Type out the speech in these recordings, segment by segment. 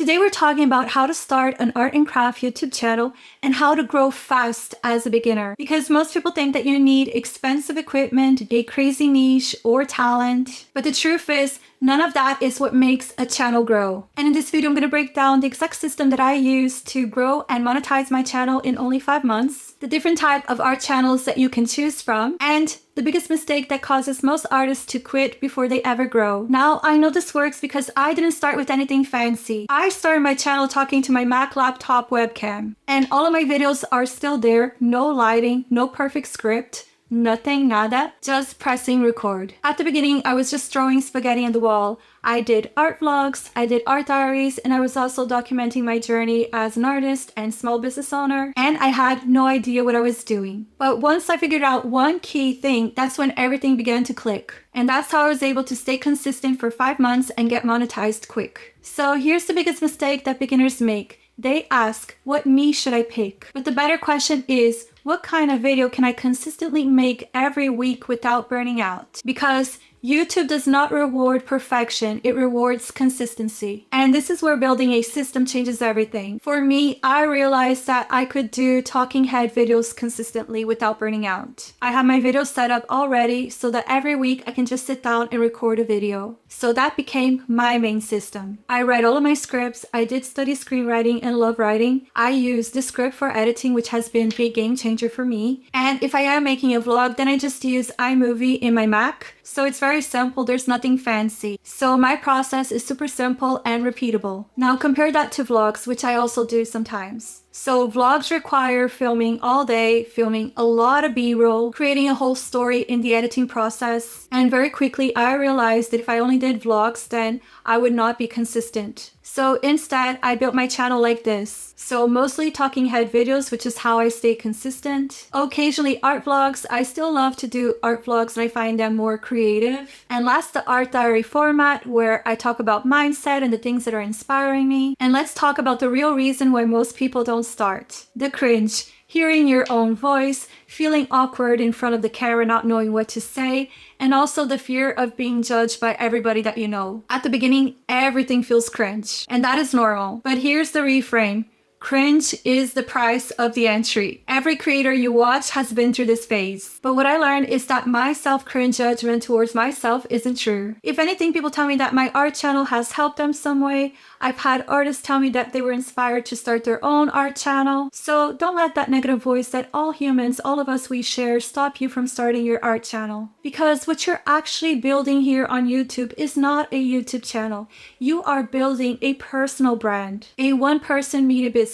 Today we're talking about how to start an art and craft YouTube channel and how to grow fast as a beginner. Because most people think that you need expensive equipment, a crazy niche, or talent. But the truth is, none of that is what makes a channel grow. And in this video, I'm going to break down the exact system that I use to grow and monetize my channel in only 5 months, the different type of art channels that you can choose from, and the biggest mistake that causes most artists to quit before they ever grow. Now, I know this works because I didn't start with anything fancy. I started my channel talking to my Mac laptop webcam, and all of my videos are still there. No lighting, no perfect script. Nothing, nada, just pressing record. At the beginning, I was just throwing spaghetti on the wall. I did art vlogs, I did art diaries, and I was also documenting my journey as an artist and small business owner, and I had no idea what I was doing. But once I figured out one key thing, that's when everything began to click. And that's how I was able to stay consistent for 5 months and get monetized quick. So here's the biggest mistake that beginners make. They ask, what niche should I pick? But the better question is, what kind of video can I consistently make every week without burning out? Because YouTube does not reward perfection, it rewards consistency. And this is where building a system changes everything. For me, I realized that I could do talking head videos consistently without burning out. I have my videos set up already so that every week I can just sit down and record a video. So that became my main system. I write all of my scripts, I did study screenwriting and love writing. I use the script for editing, which has been a game changer for me. And if I am making a vlog, then I just use iMovie in my Mac. So it's very simple, there's nothing fancy. So my process is super simple and repeatable. Now compare that to vlogs, which I also do sometimes. So vlogs require filming all day, filming a lot of B-roll, creating a whole story in the editing process. And very quickly I realized that if I only did vlogs, then I would not be consistent. So instead, I built my channel like this. So mostly talking head videos, which is how I stay consistent. Occasionally art vlogs. I still love to do art vlogs and I find them more creative. And last, the art diary format where I talk about mindset and the things that are inspiring me. And let's talk about the real reason why most people don't start. The cringe. Hearing your own voice, feeling awkward in front of the camera, not knowing what to say, and also the fear of being judged by everybody that you know. At the beginning, everything feels cringe, and that is normal. But here's the reframe. Cringe is the price of the entry. Every creator you watch has been through this phase. But what I learned is that my self-cringe judgment towards myself isn't true. If anything, people tell me that my art channel has helped them some way. I've had artists tell me that they were inspired to start their own art channel. So don't let that negative voice that all humans, all of us we share, stop you from starting your art channel. Because what you're actually building here on YouTube is not a YouTube channel. You are building a personal brand, a one-person media business,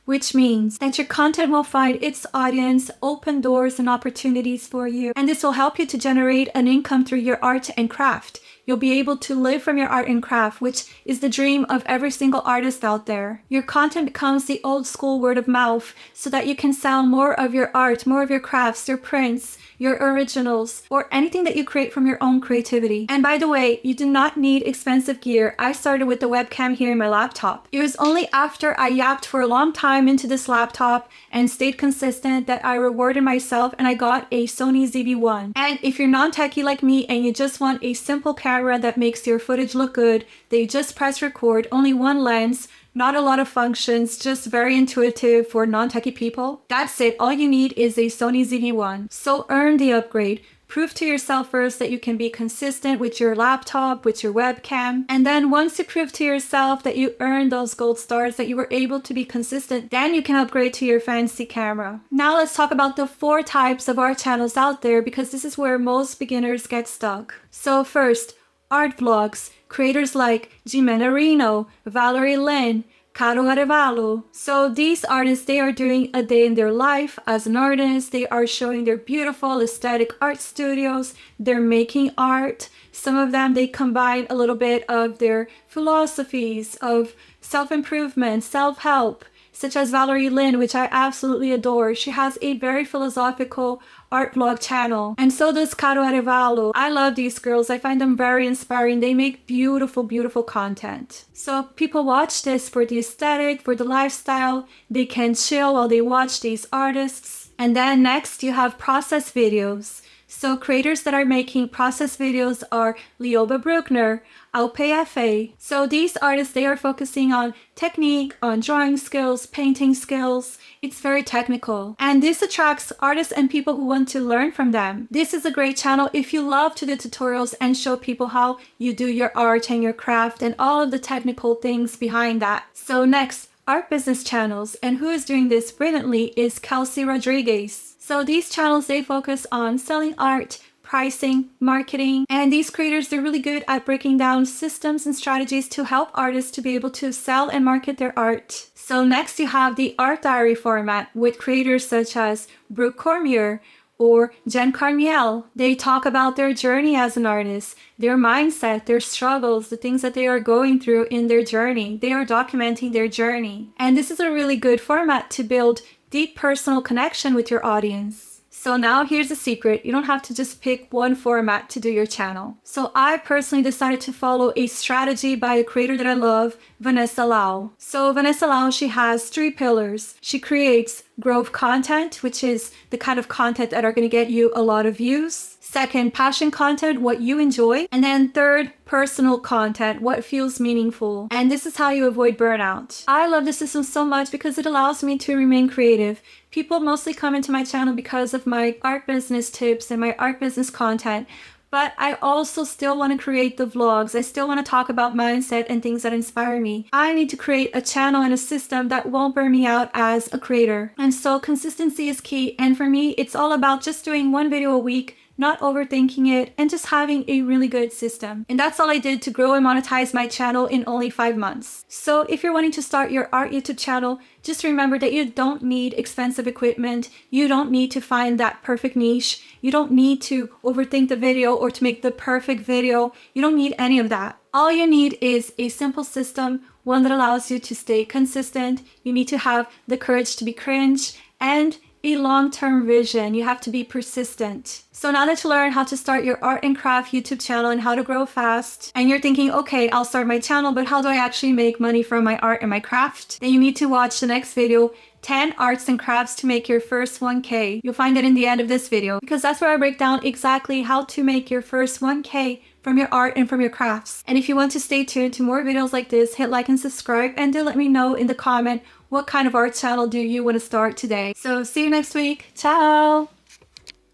which means that your content will find its audience, open doors and opportunities for you. And this will help you to generate an income through your art and craft. You'll be able to live from your art and craft, which is the dream of every single artist out there. Your content becomes the old school word of mouth so that you can sell more of your art, more of your crafts, your prints, your originals, or anything that you create from your own creativity. And by the way, you do not need expensive gear. I started with the webcam here in my laptop. It was only after I yapped for a long time into this laptop and stayed consistent that I rewarded myself and I got a Sony ZV-1. And if you're non-techie like me and you just want a simple camera that makes your footage look good, they just press record, only one lens, not a lot of functions, just very intuitive for non-techie people. That's it, all you need is a Sony ZV-1. So earn the upgrade. Prove to yourself first that you can be consistent with your laptop, with your webcam. And then once you prove to yourself that you earned those gold stars, that you were able to be consistent, then you can upgrade to your fancy camera. Now let's talk about the 4 types of art channels out there because this is where most beginners get stuck. So first, art vlogs. Creators like Jimena Reno, Valerie Lynn, Caro Arevalo. So these artists, they are doing a day in their life as an artist. They are showing their beautiful aesthetic art studios. They're making art. Some of them, they combine a little bit of their philosophies of self-improvement, self-help, such as Valerie Lynn, which I absolutely adore. She has a very philosophical art vlog channel. And so does Caro Arevalo. I love these girls. I find them very inspiring. They make beautiful, beautiful content. So people watch this for the aesthetic, for the lifestyle. They can chill while they watch these artists. And then next you have process videos. So creators that are making process videos are Lioba Bruckner, Alpe. So these artists, they are focusing on technique, on drawing skills, painting skills. It's very technical. And this attracts artists and people who want to learn from them. This is a great channel if you love to do tutorials and show people how you do your art and your craft and all of the technical things behind that. So next, art business channels. And who is doing this brilliantly is Kelsey Rodriguez. So these channels, they focus on selling art, pricing, marketing, and these creators, they're really good at breaking down systems and strategies to help artists to be able to sell and market their art. So next you have the art diary format with creators such as Brooke Cormier or Jen Carmiel. They talk about their journey as an artist, their mindset, their struggles, the things that they are going through in their journey. They are documenting their journey. And this is a really good format to build deep personal connection with your audience. So now here's the secret. You don't have to just pick one format to do your channel. So I personally decided to follow a strategy by a creator that I love, Vanessa Lau. So Vanessa Lau, she has 3 pillars. She creates growth content, which is the kind of content that are going to get you a lot of views. Second, passion content, what you enjoy. And then third, personal content, what feels meaningful. And this is how you avoid burnout. I love this system so much because it allows me to remain creative. People mostly come into my channel because of my art business tips and my art business content. But I also still want to create the vlogs. I still want to talk about mindset and things that inspire me. I need to create a channel and a system that won't burn me out as a creator. And so consistency is key. And for me, it's all about just doing one video a week, not overthinking it, and just having a really good system. And that's all I did to grow and monetize my channel in only 5 months. So if you're wanting to start your art YouTube channel, just remember that you don't need expensive equipment. You don't need to find that perfect niche. You don't need to overthink the video or to make the perfect video. You don't need any of that. All you need is a simple system, one that allows you to stay consistent. You need to have the courage to be cringe and a long-term vision. You have to be persistent. So now that you learn how to start your art and craft YouTube channel and how to grow fast, and you're thinking, okay, I'll start my channel, but how do I actually make money from my art and my craft? Then you need to watch the next video, 10 arts and crafts to make your first 1K. You'll find it in the end of this video because that's where I break down exactly how to make your first 1K from your art and from your crafts. And if you want to stay tuned to more videos like this, hit like and subscribe, and do let me know in the comment what kind of art channel do you want to start today. So see you next week. Ciao!